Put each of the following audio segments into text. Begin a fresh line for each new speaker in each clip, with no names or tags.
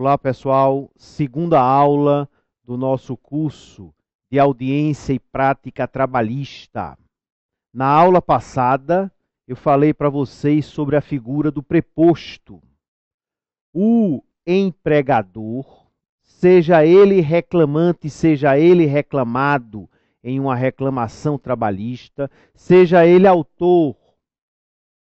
Olá, pessoal. Segunda aula do nosso curso de audiência e prática trabalhista. Na aula passada, eu falei para vocês sobre a figura do preposto. O empregador, seja ele reclamante, seja ele reclamado em uma reclamação trabalhista, seja ele autor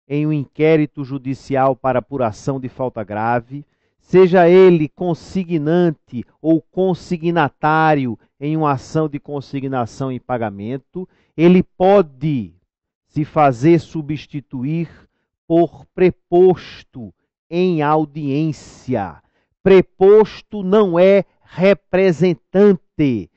em um inquérito judicial para apuração de falta grave, seja ele consignante ou consignatário em uma ação de consignação em pagamento, ele pode se fazer substituir por preposto em audiência. Preposto não é representante.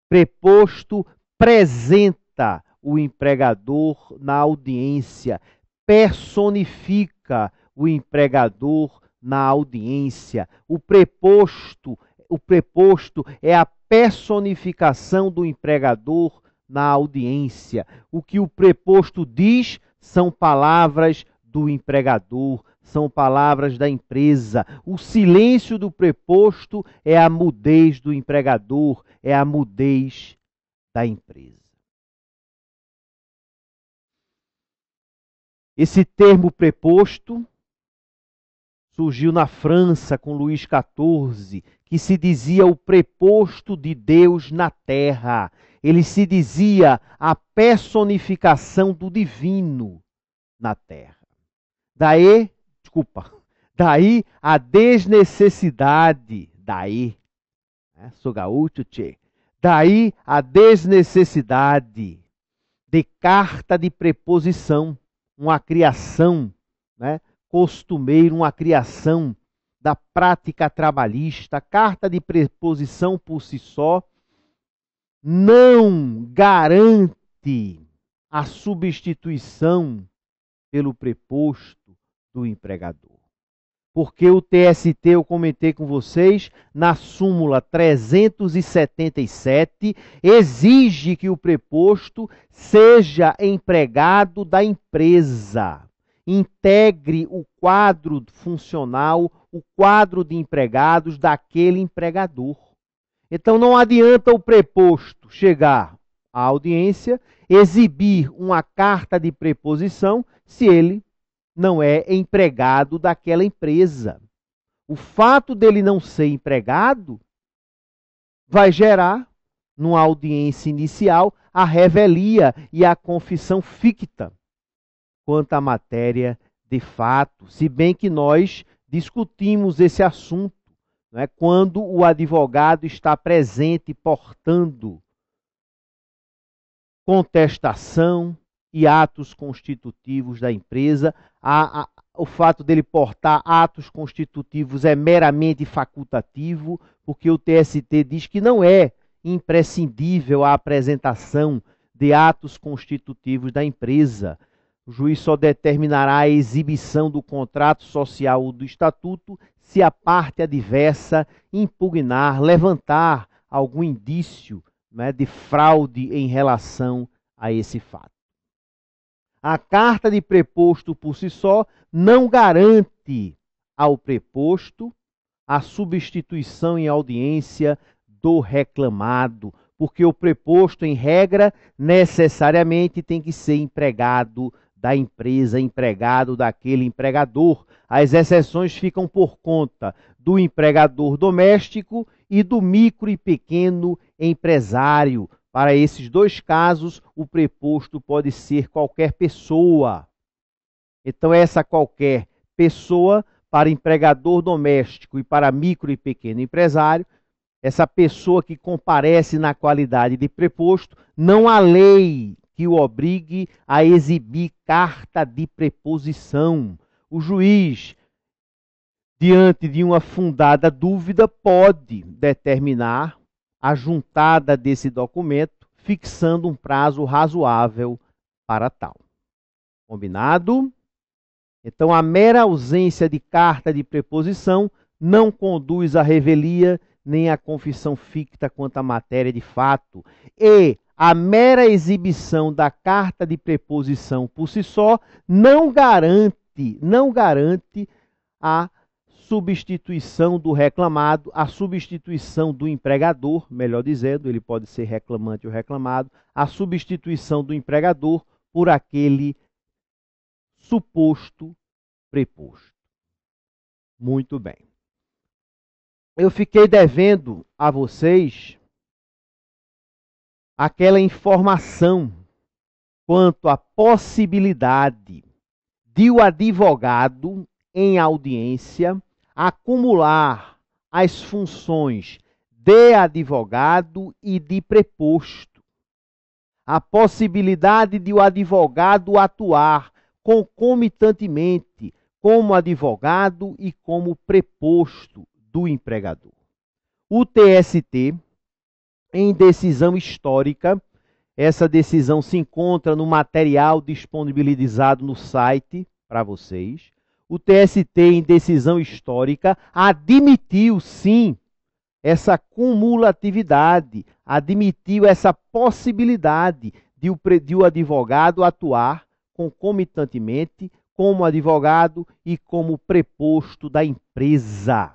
Preposto apresenta o empregador na audiência, personifica o empregador na audiência. O preposto é a personificação do empregador na audiência. O que o preposto diz são palavras do empregador, são palavras da empresa. O silêncio do preposto é a mudez do empregador, é a mudez da empresa. Esse termo preposto surgiu na França com Luís XIV, que se dizia o preposto de Deus na terra. Ele se dizia a personificação do divino na terra. Daí a desnecessidade, sou gaúcho, tchê. Daí a desnecessidade de carta de preposição, uma criação, costumeira, uma criação da prática trabalhista. Carta de preposição por si só não garante a substituição pelo preposto do empregador. Porque o TST, eu comentei com vocês, na súmula 377, exige que o preposto seja empregado da empresa. Integre o quadro funcional, o quadro de empregados daquele empregador. Então não adianta o preposto chegar à audiência, exibir uma carta de preposição, se ele não é empregado daquela empresa. O fato dele não ser empregado vai gerar, numa audiência inicial, a revelia e a confissão ficta quanto à matéria de fato, se bem que nós discutimos esse assunto, quando o advogado está presente portando contestação e atos constitutivos da empresa. O fato dele portar atos constitutivos é meramente facultativo, porque o TST diz que não é imprescindível a apresentação de atos constitutivos da empresa. O juiz só determinará a exibição do contrato social ou do estatuto se a parte adversa impugnar, levantar algum indício de fraude em relação a esse fato. A carta de preposto por si só não garante ao preposto a substituição em audiência do reclamado, porque o preposto, em regra, necessariamente tem que ser empregado da empresa, empregado daquele empregador. As exceções ficam por conta do empregador doméstico e do micro e pequeno empresário. Para esses dois casos, o preposto pode ser qualquer pessoa. Então, essa qualquer pessoa, para empregador doméstico e para micro e pequeno empresário, essa pessoa que comparece na qualidade de preposto, não há lei que o obrigue a exibir carta de preposição. O juiz, diante de uma fundada dúvida, pode determinar a juntada desse documento, fixando um prazo razoável para tal. Combinado? Então, a mera ausência de carta de preposição não conduz à revelia nem à confissão ficta quanto à matéria de fato. E a mera exibição da carta de preposição por si só não garante a substituição do reclamado, a substituição do empregador, melhor dizendo, ele pode ser reclamante ou reclamado, a substituição do empregador por aquele suposto preposto. Muito bem. Eu fiquei devendo a vocês aquela informação quanto à possibilidade de o advogado, em audiência, acumular as funções de advogado e de preposto. A possibilidade de o advogado atuar concomitantemente como advogado e como preposto do empregador. O TST, em decisão histórica, essa decisão se encontra no material disponibilizado no site para vocês. O TST, em decisão histórica, admitiu sim essa cumulatividade, admitiu essa possibilidade de o advogado atuar concomitantemente como advogado e como preposto da empresa.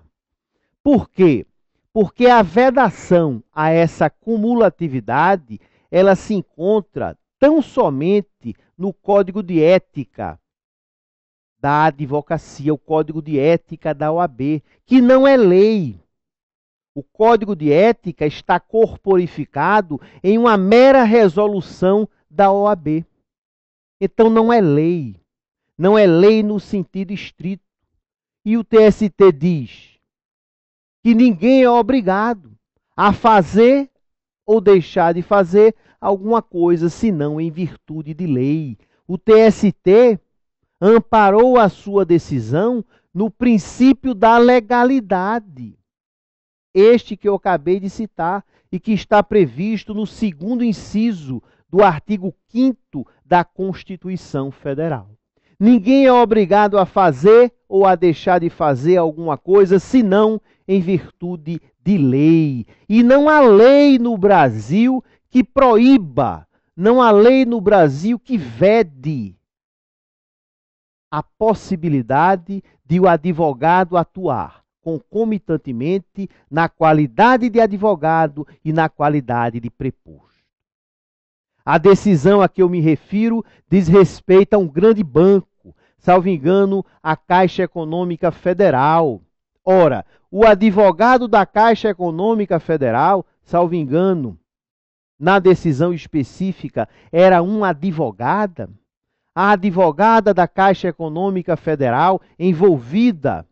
Por quê? Porque a vedação a essa cumulatividade, ela se encontra tão somente no Código de Ética da Advocacia, o Código de Ética da OAB, que não é lei. O Código de Ética está corporificado em uma mera resolução da OAB. Então não é lei. Não é lei no sentido estrito. E o TST diz que ninguém é obrigado a fazer ou deixar de fazer alguma coisa, senão em virtude de lei. O TST amparou a sua decisão no princípio da legalidade. Este que eu acabei de citar e que está previsto no segundo inciso do artigo 5º da Constituição Federal. Ninguém é obrigado a fazer ou a deixar de fazer alguma coisa, senão em virtude de lei. E não há lei no Brasil que proíba, não há lei no Brasil que vede a possibilidade de o advogado atuar concomitantemente na qualidade de advogado e na qualidade de preposto. A decisão a que eu me refiro diz respeito a um grande banco, salvo engano, a Caixa Econômica Federal. Ora, o advogado da Caixa Econômica Federal, salvo engano, na decisão específica, era uma advogada. A advogada da Caixa Econômica Federal, envolvida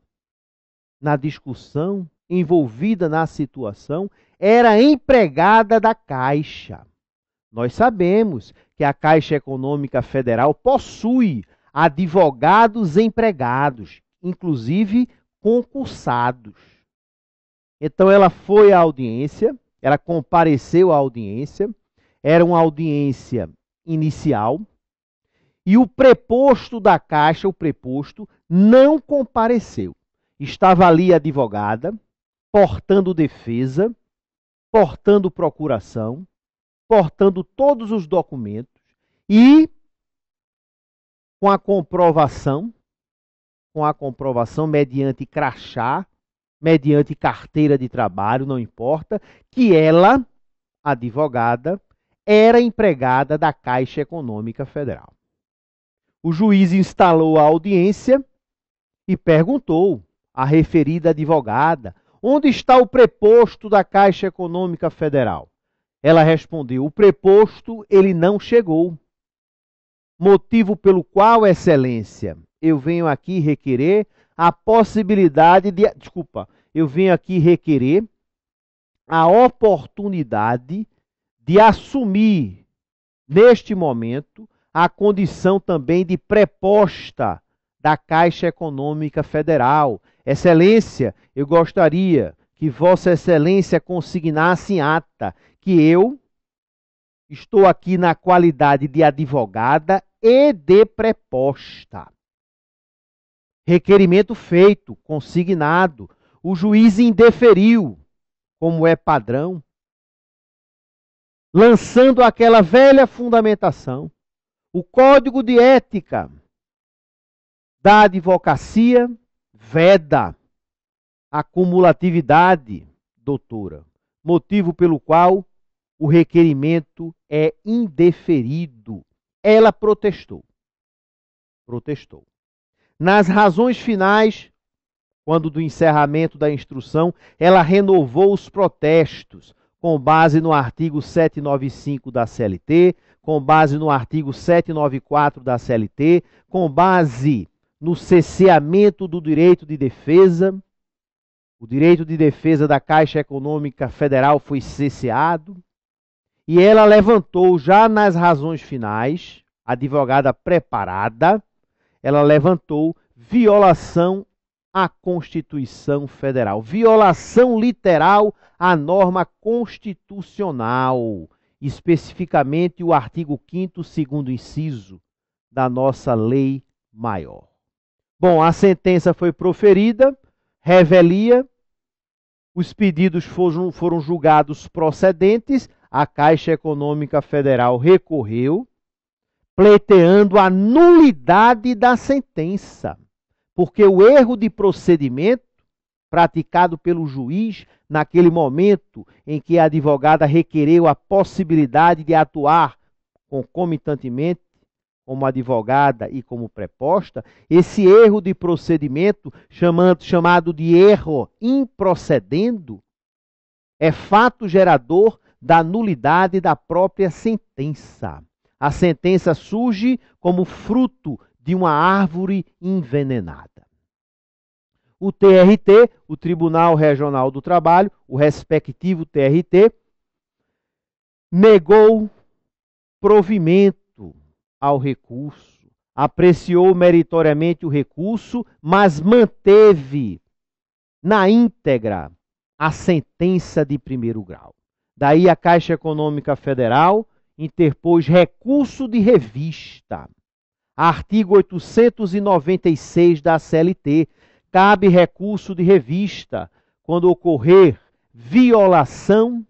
na discussão, envolvida na situação, era empregada da Caixa. Nós sabemos que a Caixa Econômica Federal possui advogados empregados, inclusive concursados. Então ela foi à audiência, ela compareceu à audiência, era uma audiência inicial, e o preposto da Caixa, o preposto, não compareceu. Estava ali a advogada, portando defesa, portando procuração, portando todos os documentos e com a comprovação mediante crachá, mediante carteira de trabalho, não importa, que ela, advogada, era empregada da Caixa Econômica Federal. O juiz instalou a audiência e perguntou à referida advogada: onde está o preposto da Caixa Econômica Federal? Ela respondeu: o preposto, ele não chegou. Motivo pelo qual, excelência, eu venho aqui requerer a possibilidade de... eu venho aqui requerer a oportunidade de assumir, neste momento, a condição também de preposta da Caixa Econômica Federal. Excelência, eu gostaria que Vossa Excelência consignasse em ata que eu estou aqui na qualidade de advogada e de preposta. Requerimento feito, consignado. O juiz indeferiu, como é padrão, lançando aquela velha fundamentação. O Código de Ética da Advocacia veda a cumulatividade, doutora, motivo pelo qual o requerimento é indeferido. Ela protestou. Protestou. Nas razões finais, quando do encerramento da instrução, ela renovou os protestos, com base no artigo 795 da CLT, com base no artigo 794 da CLT, com base no cesseamento do direito de defesa. O direito de defesa da Caixa Econômica Federal foi cesseado. E ela levantou, já nas razões finais, advogada preparada, ela levantou violação à Constituição Federal. Violação literal à norma constitucional, especificamente o artigo 5º, segundo inciso da nossa lei maior. Bom, a sentença foi proferida, revelia, os pedidos foram julgados procedentes, a Caixa Econômica Federal recorreu, pleiteando a nulidade da sentença, porque o erro de procedimento praticado pelo juiz naquele momento em que a advogada requereu a possibilidade de atuar concomitantemente como advogada e como preposta, esse erro de procedimento, chamado de erro improcedendo, é fato gerador da nulidade da própria sentença. A sentença surge como fruto de uma árvore envenenada. O TRT, o Tribunal Regional do Trabalho, o respectivo TRT, negou provimento ao recurso, apreciou meritoriamente o recurso, mas manteve na íntegra a sentença de primeiro grau. Daí a Caixa Econômica Federal interpôs recurso de revista. Artigo 896 da CLT. Cabe recurso de revista quando ocorrer violação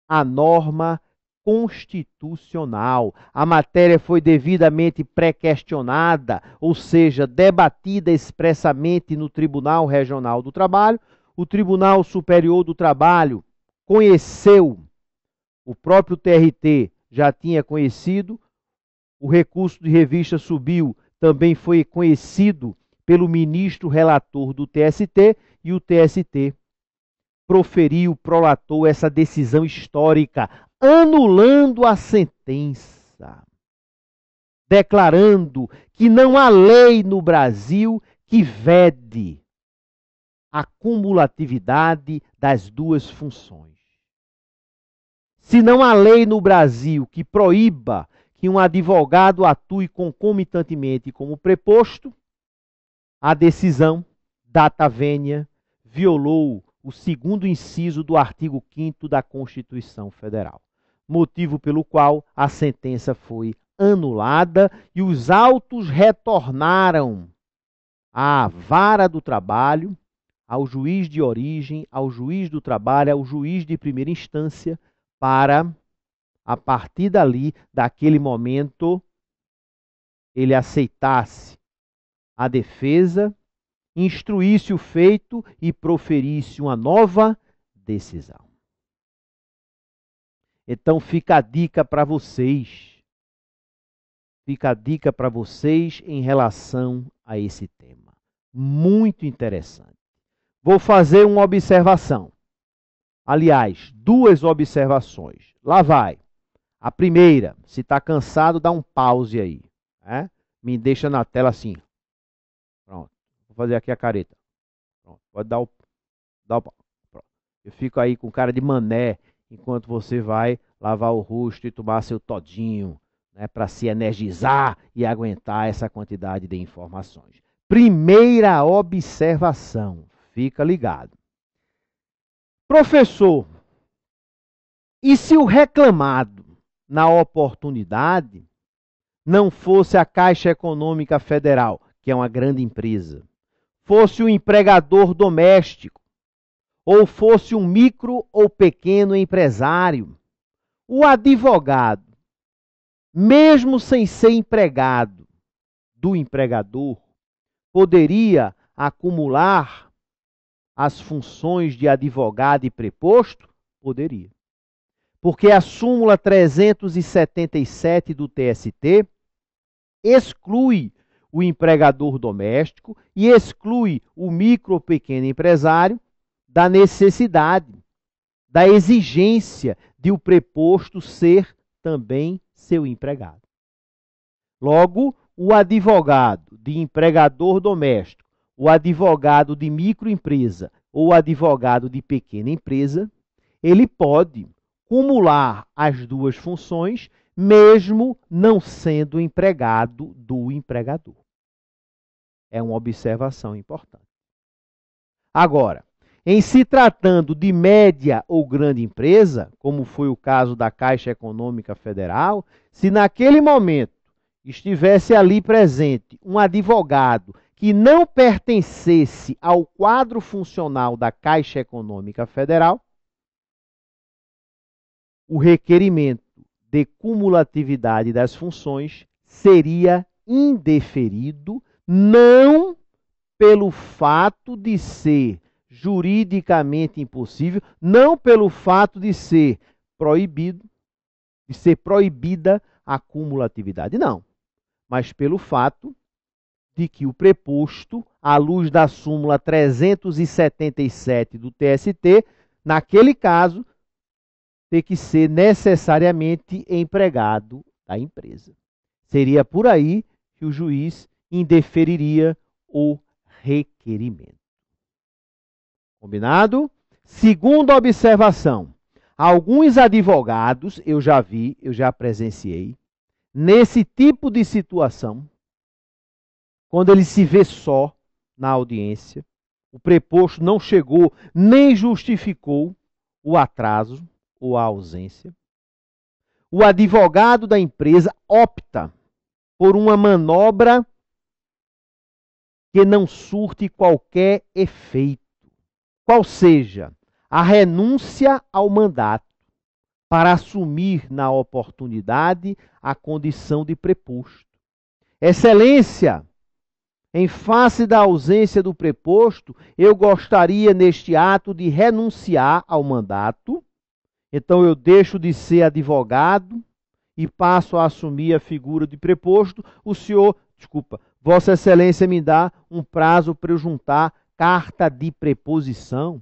à norma constitucional. A matéria foi devidamente pré-questionada, ou seja, debatida expressamente no Tribunal Regional do Trabalho. O Tribunal Superior do Trabalho conheceu, o próprio TRT já tinha conhecido, o recurso de revista subiu, também foi conhecido pelo ministro relator do TST, e o TST prolatou essa decisão histórica, anulando a sentença, declarando que não há lei no Brasil que vede a cumulatividade das duas funções. Se não há lei no Brasil que proíba que um advogado atue concomitantemente como preposto, a decisão, data vênia, violou o segundo inciso do artigo 5º da Constituição Federal, motivo pelo qual a sentença foi anulada e os autos retornaram à vara do trabalho, ao juiz de origem, ao juiz do trabalho, ao juiz de primeira instância, para, a partir dali, daquele momento, ele aceitasse a defesa, instruísse o feito e proferisse uma nova decisão. Então fica a dica para vocês. Fica a dica para vocês em relação a esse tema. Muito interessante. Vou fazer uma observação. Aliás, duas observações. Lá vai. A primeira, se está cansado, dá um pause aí. Né? Me deixa na tela assim. Pronto. Vou fazer aqui a careta. Pronto. Pode dar o pronto. Eu fico aí com cara de mané enquanto você vai lavar o rosto e tomar seu todinho, né, para se energizar e aguentar essa quantidade de informações. Primeira observação. Fica ligado. Professor, e se o reclamado, na oportunidade, não fosse a Caixa Econômica Federal, que é uma grande empresa, fosse o empregador doméstico, ou fosse um micro ou pequeno empresário, o advogado, mesmo sem ser empregado do empregador, poderia acumular as funções de advogado e preposto? Poderia. Porque a súmula 377 do TST exclui o empregador doméstico e exclui o micro ou pequeno empresário da necessidade, da exigência de o preposto ser também seu empregado. Logo, o advogado de empregador doméstico, o advogado de microempresa ou o advogado de pequena empresa, ele pode cumular as duas funções, mesmo não sendo empregado do empregador. É uma observação importante. Agora, em se tratando de média ou grande empresa, como foi o caso da Caixa Econômica Federal, se naquele momento estivesse ali presente um advogado que não pertencesse ao quadro funcional da Caixa Econômica Federal, o requerimento de cumulatividade das funções seria indeferido, não pelo fato de ser juridicamente impossível, não pelo fato de ser proibido, de ser proibida a cumulatividade, não, mas pelo fato de que o preposto, à luz da súmula 377 do TST, naquele caso, tem que ser necessariamente empregado da empresa. Seria por aí que o juiz indeferiria o requerimento. Combinado? Segunda observação. Alguns advogados, eu já vi, eu já presenciei, nesse tipo de situação, quando ele se vê só na audiência, o preposto não chegou nem justificou o atraso ou a ausência, o advogado da empresa opta por uma manobra que não surte qualquer efeito, qual seja a renúncia ao mandato para assumir na oportunidade a condição de preposto. Excelência, em face da ausência do preposto, eu gostaria neste ato de renunciar ao mandato. Então eu deixo de ser advogado e passo a assumir a figura de preposto. Vossa Excelência me dá um prazo para eu juntar carta de preposição.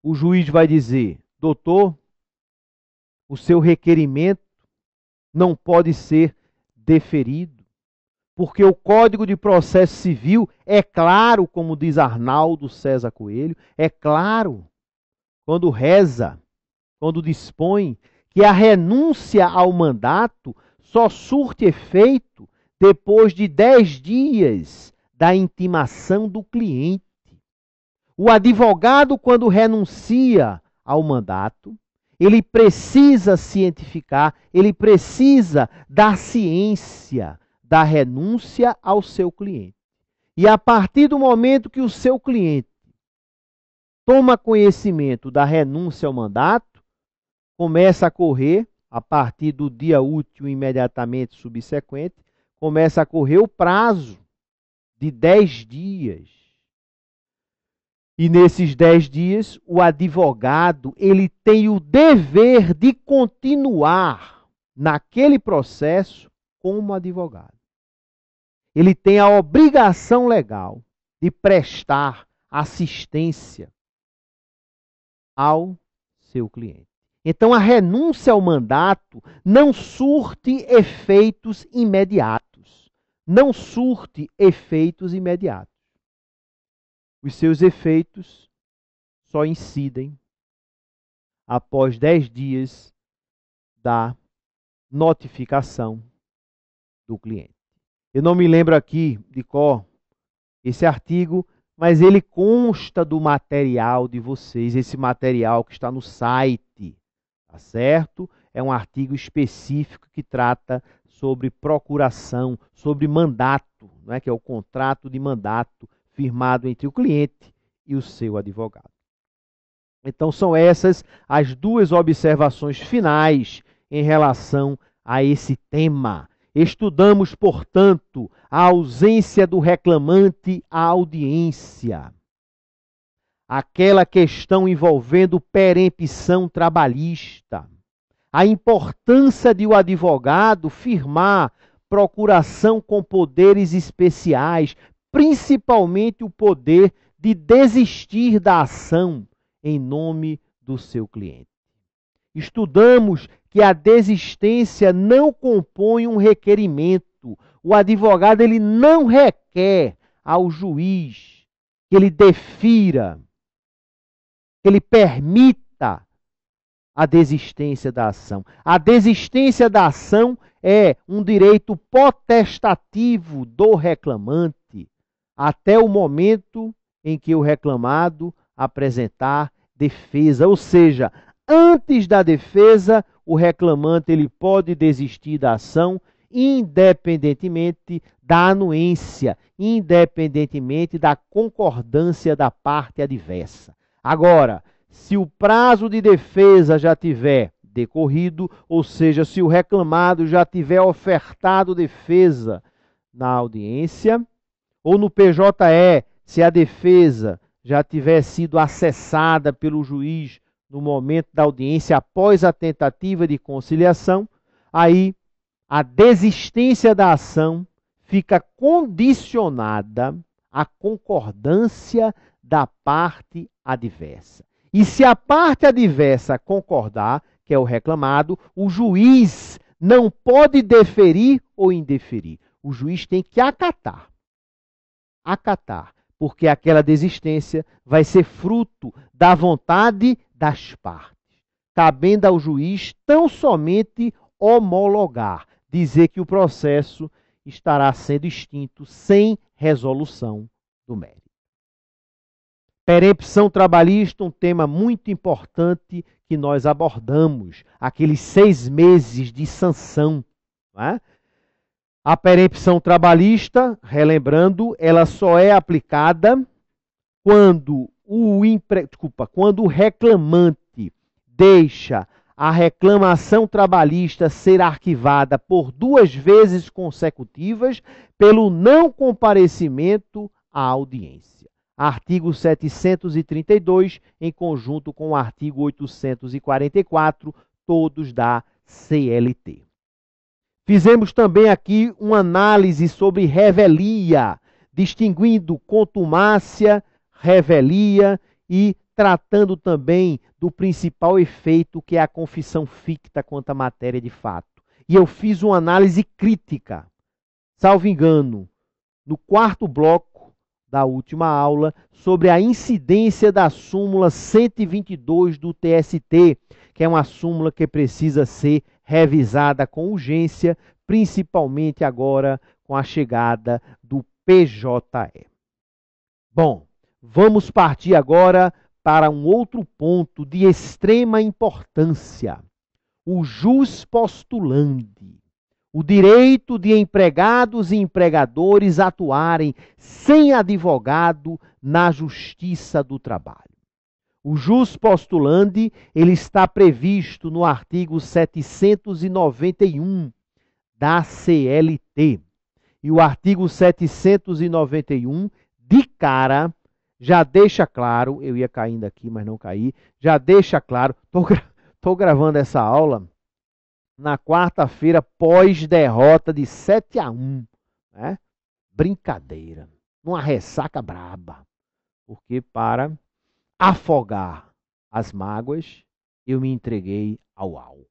O juiz vai dizer: doutor, o seu requerimento não pode ser deferido, porque o Código de Processo Civil é claro, como diz Arnaldo César Coelho, é claro, quando reza, quando dispõe que a renúncia ao mandato só surte efeito depois de 10 dias da intimação do cliente. O advogado, quando renuncia ao mandato, ele precisa cientificar, ele precisa dar ciência da renúncia ao seu cliente. E a partir do momento que o seu cliente toma conhecimento da renúncia ao mandato, começa a correr, a partir do dia útil imediatamente subsequente, começa a correr o prazo de 10 dias. E nesses 10 dias, o advogado ele tem o dever de continuar naquele processo como advogado. Ele tem a obrigação legal de prestar assistência ao seu cliente. Então, a renúncia ao mandato não surte efeitos imediatos. Não surte efeitos imediatos. Os seus efeitos só incidem após 10 dias da notificação do cliente. Eu não me lembro aqui de cor esse artigo, mas ele consta do material de vocês, esse material que está no site, tá certo? É um artigo específico que trata sobre procuração, sobre mandato, não é? Que é o contrato de mandato firmado entre o cliente e o seu advogado. Então são essas as duas observações finais em relação a esse tema. Estudamos, portanto, a ausência do reclamante à audiência. aquela questão envolvendo perempção trabalhista, a importância de o advogado firmar procuração com poderes especiais, principalmente o poder de desistir da ação em nome do seu cliente. Estudamos que a desistência não compõe um requerimento. O advogado ele não requer ao juiz que ele defira, que ele permita a desistência da ação. A desistência da ação é um direito potestativo do reclamante até o momento em que o reclamado apresentar defesa. Ou seja, antes da defesa, o reclamante ele pode desistir da ação independentemente da anuência, independentemente da concordância da parte adversa. Agora, se o prazo de defesa já tiver decorrido, ou seja, se o reclamado já tiver ofertado defesa na audiência, ou no PJE, se a defesa já tiver sido acessada pelo juiz no momento da audiência após a tentativa de conciliação, aí a desistência da ação fica condicionada à concordância da parte adversa. E se a parte adversa concordar, que é o reclamado, o juiz não pode deferir ou indeferir. O juiz tem que acatar. Acatar, porque aquela desistência vai ser fruto da vontade das partes. Cabendo ao juiz tão somente homologar, dizer que o processo estará sendo extinto sem resolução do mérito. Perempção trabalhista, um tema muito importante que nós abordamos, aqueles 6 meses de sanção. Não é? A perempção trabalhista, relembrando, ela só é aplicada quando o reclamante deixa a reclamação trabalhista ser arquivada por 2 vezes consecutivas pelo não comparecimento à audiência. Artigo 732, em conjunto com o artigo 844, todos da CLT. Fizemos também aqui uma análise sobre revelia, distinguindo contumácia, revelia e tratando também do principal efeito, que é a confissão ficta quanto à matéria de fato. E eu fiz uma análise crítica, salvo engano, no 4º bloco da última aula, sobre a incidência da súmula 122 do TST, que é uma súmula que precisa ser revisada com urgência, principalmente agora com a chegada do PJE. Bom, vamos partir agora para um outro ponto de extrema importância: o jus postulandi. O direito de empregados e empregadores atuarem sem advogado na Justiça do Trabalho. O jus postulandi, ele está previsto no artigo 791 da CLT. E o artigo 791, de cara, já deixa claro, eu ia caindo aqui, mas não caí, já deixa claro, estou gravando essa aula na quarta-feira, pós-derrota de 7-1. Né? Brincadeira. Uma ressaca braba. Porque para afogar as mágoas, eu me entreguei ao álcool.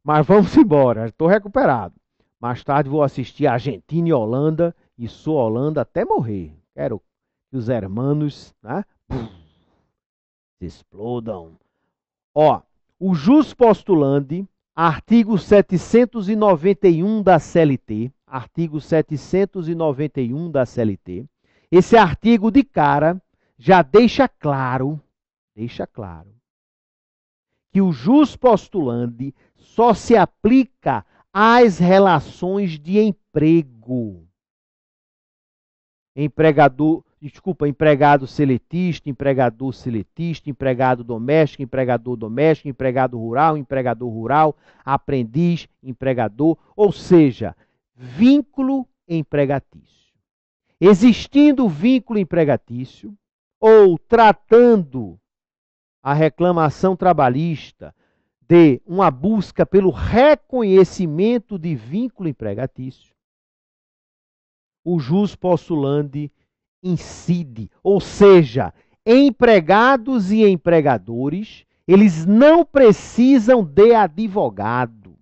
Mas vamos embora, estou recuperado. Mais tarde vou assistir a Argentina e Holanda, e sou Holanda até morrer. Quero que os hermanos, né, se explodam. Ó, o jus postulandi, artigo 791 da CLT, artigo 791 da CLT, esse artigo de cara já deixa claro que o jus postulandi só se aplica às relações de emprego. Empregado seletista, empregador seletista, empregado doméstico, empregado rural, aprendiz, empregador, ou seja, vínculo empregatício. Existindo vínculo empregatício, ou tratando a reclamação trabalhista de uma busca pelo reconhecimento de vínculo empregatício, o jus postulandi incide, ou seja, empregados e empregadores, eles não precisam de advogado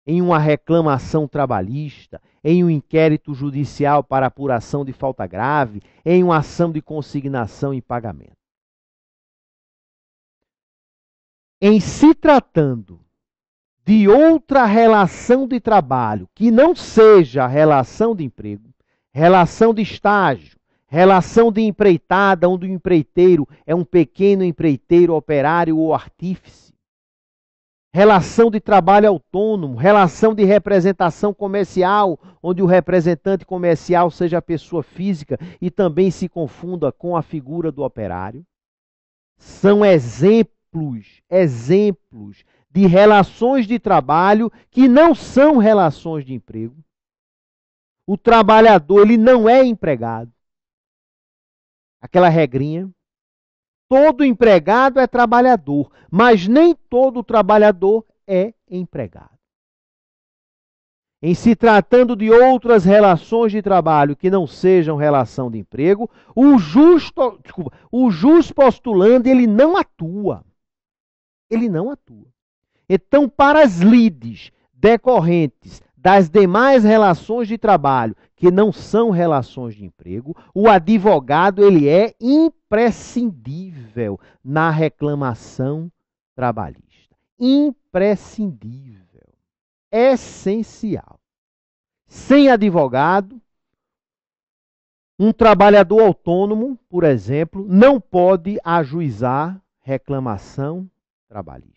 em uma reclamação trabalhista, em um inquérito judicial para apuração de falta grave, em uma ação de consignação e pagamento. Em se tratando de outra relação de trabalho que não seja relação de emprego, relação de estágio, relação de empreitada, onde o empreiteiro é um pequeno empreiteiro, operário ou artífice, relação de trabalho autônomo, relação de representação comercial, onde o representante comercial seja a pessoa física e também se confunda com a figura do operário, são exemplos de relações de trabalho que não são relações de emprego. O trabalhador, ele não é empregado. Aquela regrinha. Todo empregado é trabalhador, mas nem todo trabalhador é empregado. Em se tratando de outras relações de trabalho que não sejam relação de emprego, o jus postulandi, ele não atua. Ele não atua. Então, para as lides decorrentes das demais relações de trabalho que não são relações de emprego, o advogado ele é imprescindível na reclamação trabalhista. Imprescindível. Essencial. Sem advogado, um trabalhador autônomo, por exemplo, não pode ajuizar reclamação trabalhista.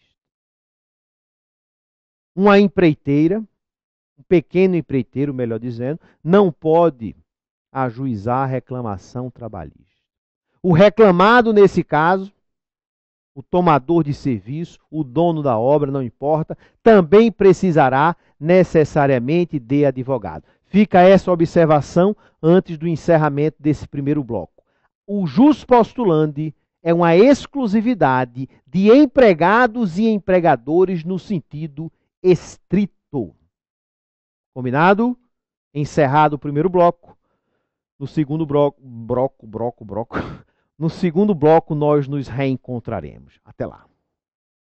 Uma empreiteira, um pequeno empreiteiro, melhor dizendo, não pode ajuizar reclamação trabalhista. O reclamado, nesse caso, o tomador de serviço, o dono da obra, não importa, também precisará necessariamente de advogado. Fica essa observação antes do encerramento desse primeiro bloco. O jus postulandi é uma exclusividade de empregados e empregadores no sentido estrito. Combinado? Encerrado o primeiro bloco. No segundo bloco, no segundo bloco nós nos reencontraremos. Até lá.